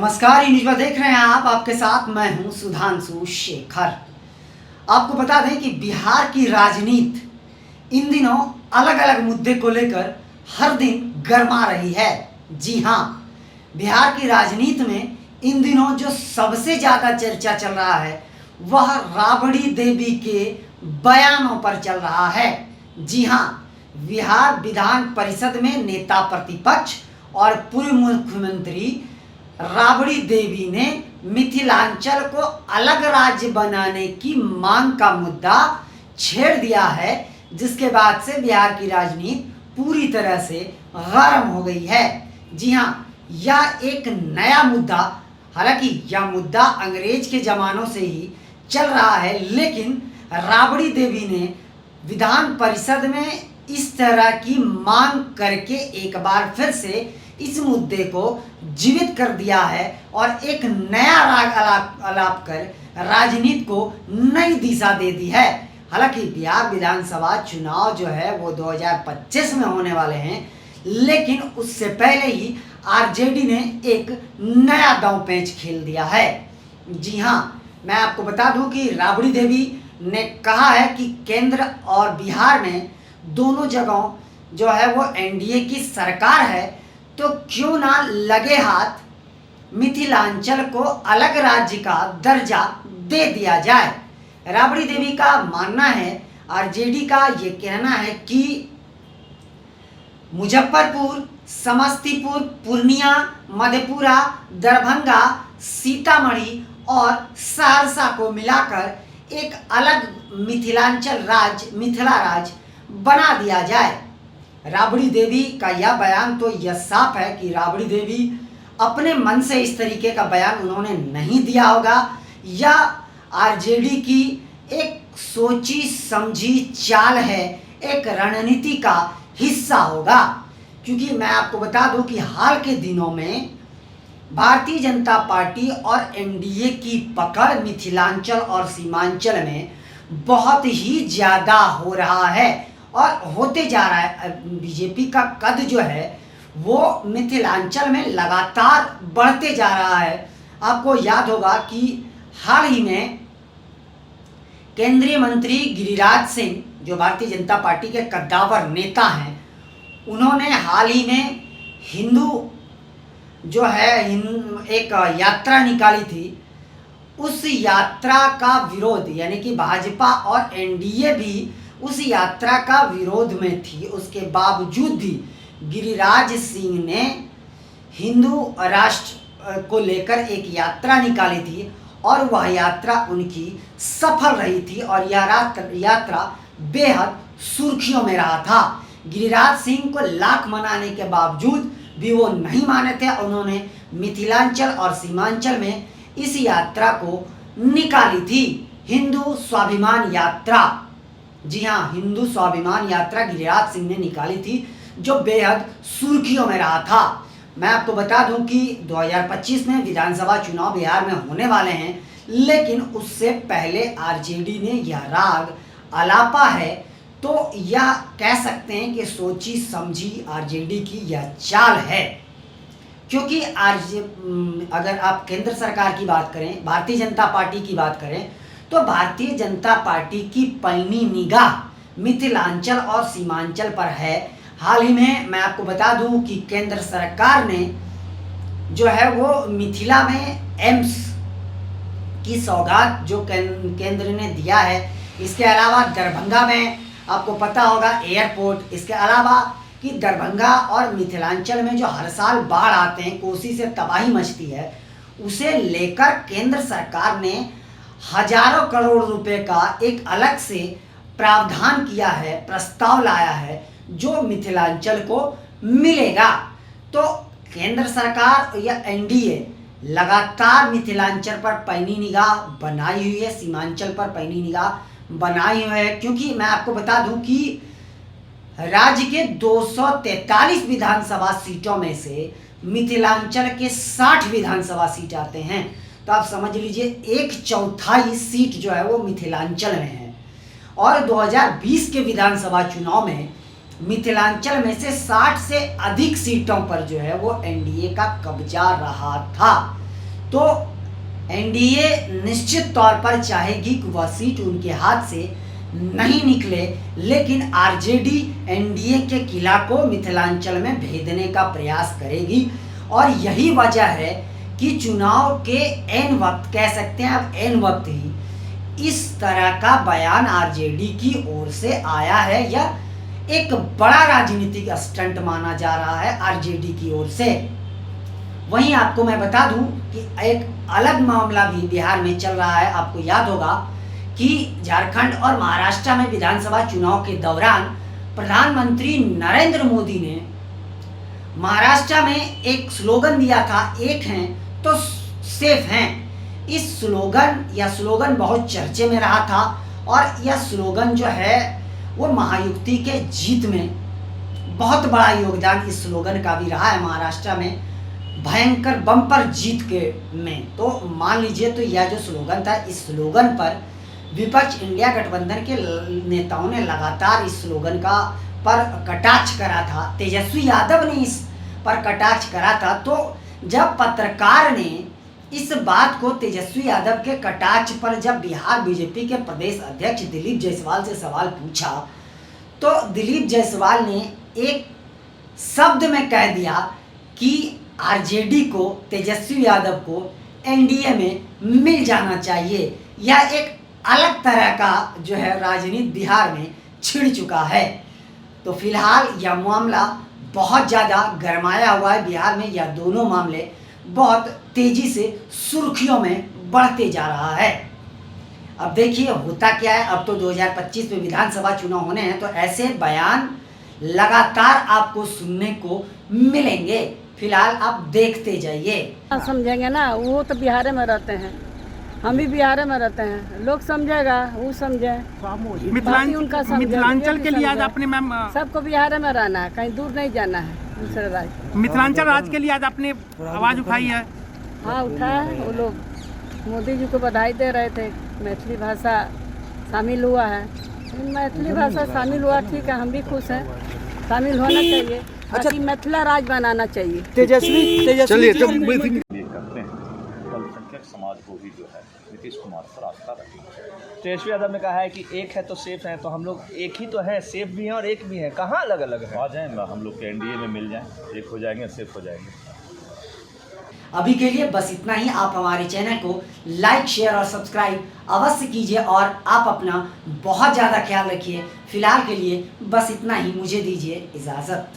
नमस्कार, न्यूज में देख रहे हैं आप। आपके साथ मैं हूं सुधांशु शेखर। आपको बता दें कि बिहार की राजनीति इन दिनों अलग अलग मुद्दे को लेकर हर दिन गर्मा रही है। जी हां, बिहार की राजनीति में इन दिनों जो सबसे ज़्यादा चर्चा चल रहा है वह राबड़ी देवी के बयानों पर चल रहा है। जी हां, बिहार विधान परिषद में नेता प्रतिपक्ष और पूर्व मुख्यमंत्री राबड़ी देवी ने मिथिलांचल को अलग राज्य बनाने की मांग का मुद्दा छेड़ दिया है, जिसके बाद से बिहार की राजनीति पूरी तरह से गर्म हो गई है। जी हां, यह एक नया मुद्दा, हालांकि यह मुद्दा अंग्रेज के ज़मानों से ही चल रहा है, लेकिन राबड़ी देवी ने विधान परिषद में इस तरह की मांग करके एक बार फिर से इस मुद्दे को जीवित कर दिया है और एक नया राग अलाप कर राजनीति को नई दिशा दे दी है। हालांकि बिहार विधानसभा चुनाव जो है वो 2025 में होने वाले हैं, लेकिन उससे पहले ही आरजेडी ने एक नया दांव पेच खेल दिया है। जी हां, मैं आपको बता दूं कि राबड़ी देवी ने कहा है कि केंद्र और बिहार में दोनों जगहों जो है वो एनडीए की सरकार है, तो क्यों ना लगे हाथ मिथिलांचल को अलग राज्य का दर्जा दे दिया जाए। राबड़ी देवी का मानना है, आरजेडी का ये कहना है कि मुजफ्फरपुर, समस्तीपुर, पूर्णिया, मधेपुरा, दरभंगा, सीतामढ़ी और सहरसा को मिलाकर एक अलग मिथिलांचल राज्य, मिथिला राज्य बना दिया जाए। राबड़ी देवी का यह बयान तो यह साफ है कि राबड़ी देवी अपने मन से इस तरीके का बयान उन्होंने नहीं दिया होगा। यह आरजेडी की एक सोची समझी चाल है, एक रणनीति का हिस्सा होगा। क्योंकि मैं आपको बता दूं कि हाल के दिनों में भारतीय जनता पार्टी और एनडीए की पकड़ मिथिलांचल और सीमांचल में बहुत ही ज़्यादा हो रहा है और होते जा रहा है। बीजेपी का कद जो है वो मिथिलांचल में लगातार बढ़ते जा रहा है। आपको याद होगा कि हाल ही में केंद्रीय मंत्री गिरिराज सिंह, जो भारतीय जनता पार्टी के कद्दावर नेता हैं, उन्होंने हाल ही में हिंदू जो है एक यात्रा निकाली थी। उस यात्रा का विरोध, यानी कि भाजपा और एनडीए भी उस यात्रा का विरोध में थी, उसके बावजूद भी गिरिराज सिंह ने हिंदू राष्ट्र को लेकर एक यात्रा निकाली थी और वह यात्रा उनकी सफल रही थी और यह यात्रा बेहद सुर्खियों में रहा था। गिरिराज सिंह को लाख मनाने के बावजूद भी वो नहीं माने थे। उन्होंने मिथिलांचल और सीमांचल में इस यात्रा को निकाली थी, हिंदू स्वाभिमान यात्रा। जी हाँ, हिंदू स्वाभिमान यात्रा गिरिराज सिंह ने निकाली थी, जो बेहद सुर्खियों में रहा था। मैं आपको बता दूं कि 2025 में विधानसभा चुनाव बिहार में होने वाले हैं, लेकिन उससे पहले आरजेडी ने यह राग अलापा है। तो यह कह सकते हैं कि सोची समझी आरजेडी की यह चाल है। क्योंकि अगर आप केंद्र सरकार की बात करें, भारतीय जनता पार्टी की बात करें, तो भारतीय जनता पार्टी की पैनी निगाह मिथिलांचल और सीमांचल पर है। हाल ही में मैं आपको बता दूं कि केंद्र सरकार ने जो है वो मिथिला में एम्स की सौगात जो केंद्र ने दिया है। इसके अलावा दरभंगा में आपको पता होगा एयरपोर्ट। इसके अलावा कि दरभंगा और मिथिलांचल में जो हर साल बाढ़ आते हैं, कोसी से तबाही मचती है, उसे लेकर केंद्र सरकार ने हजारों करोड़ रुपए का एक अलग से प्रावधान किया है, प्रस्ताव लाया है, जो मिथिलांचल को मिलेगा। तो केंद्र सरकार या एनडीए लगातार मिथिलांचल पर पैनी निगाह बनाई हुई है, सीमांचल पर पैनी निगाह बनाई हुई है। क्योंकि मैं आपको बता दूं कि राज्य के 243 विधानसभा सीटों में से मिथिलांचल के 60 विधानसभा सीट आते हैं। तो आप समझ लीजिए 1/4 सीट जो है वो मिथिलांचल में है। और 2020 के विधानसभा चुनाव में मिथिलांचल में से 60 से अधिक सीटों पर जो है वो एनडीए का कब्जा रहा था। तो एनडीए निश्चित तौर पर चाहेगी कि वह सीट उनके हाथ से नहीं निकले, लेकिन आरजेडी एनडीए के किला को मिथिलांचल में भेदने का प्रयास करेगी। और यही वजह है कि चुनाव के एन वक्त, कह सकते हैं अब एन वक्त ही, इस तरह का बयान आरजेडी की ओर से आया है। यह एक बड़ा राजनीतिक स्टंट माना जा रहा है आरजेडी की ओर से। वहीं आपको मैं बता दूं कि एक अलग मामला भी बिहार में चल रहा है। आपको याद होगा कि झारखंड और महाराष्ट्र में विधानसभा चुनाव के दौरान प्रधानमंत्री नरेंद्र मोदी ने महाराष्ट्र में एक स्लोगन दिया था, एक हैं तो सेफ हैं। इस स्लोगन बहुत चर्चे में रहा था और यह स्लोगन जो है वो महायुति के जीत में बहुत बड़ा योगदान इस स्लोगन का भी रहा है। महाराष्ट्र में भयंकर बम्पर जीत के में तो मान लीजिए, तो यह जो स्लोगन था, इस स्लोगन पर विपक्ष इंडिया गठबंधन के नेताओं ने लगातार इस स्लोगन का पर कटाक्ष करा था। तेजस्वी यादव ने इस पर कटाक्ष करा था। तो जब पत्रकार ने इस बात को तेजस्वी यादव के कटाक्ष पर जब बिहार बीजेपी के प्रदेश अध्यक्ष दिलीप जायसवाल से सवाल पूछा, तो दिलीप जायसवाल ने एक शब्द में कह दिया कि आरजेडी को, तेजस्वी यादव को एनडीए में मिल जाना चाहिए। यह एक अलग तरह का जो है राजनीति बिहार में छिड़ चुका है। तो फिलहाल यह मामला बहुत ज़्यादा गरमाया हुआ है बिहार में। यह दोनों मामले बहुत तेज़ी से सुर्खियों में बढ़ते जा रहा है। अब देखिए होता क्या है। अब तो 2025 में विधानसभा चुनाव होने हैं, तो ऐसे बयान लगातार आपको सुनने को मिलेंगे। फिलहाल आप देखते जाइए। समझेंगे ना, वो तो बिहार में रहते हैं, हम भी बिहार में रहते हैं। लोग समझेगा, वो समझे, उनका मिथिलांचल के लिए आज आपने मैम सबको बिहार में रहना है, कहीं दूर नहीं जाना है दूसरे राज्य। मिथिलांचल राज्य के लिए आज आपने आवाज उठाई है। हाँ उठाया है। वो लोग मोदी जी को बधाई दे रहे थे, मैथिली भाषा शामिल हुआ है। मैथिली भाषा शामिल हुआ, ठीक है, हम भी खुश हैं, शामिल होना चाहिए। अच्छा, मिथिला राज बनाना चाहिए। तेजस्वी चलिए करते हैं अल्पसंख्यक समाज को भी जो है नीतीश कुमार पर आस्था रखी है। तेजस्वी यादव ने कहा है कि एक है तो सेफ है, तो हम लोग एक ही तो हैं, सेफ भी हैं और एक भी हैं, कहाँ अलग अलग है। आ जाए हम लोग के एनडीए में मिल जाएं, एक हो जाएंगे, सेफ हो जाएंगे। अभी के लिए बस इतना ही। आप हमारे चैनल को लाइक, शेयर और सब्सक्राइब अवश्य कीजिए और आप अपना बहुत ज़्यादा ख्याल रखिए। फिलहाल के लिए बस इतना ही, मुझे दीजिए इजाज़त।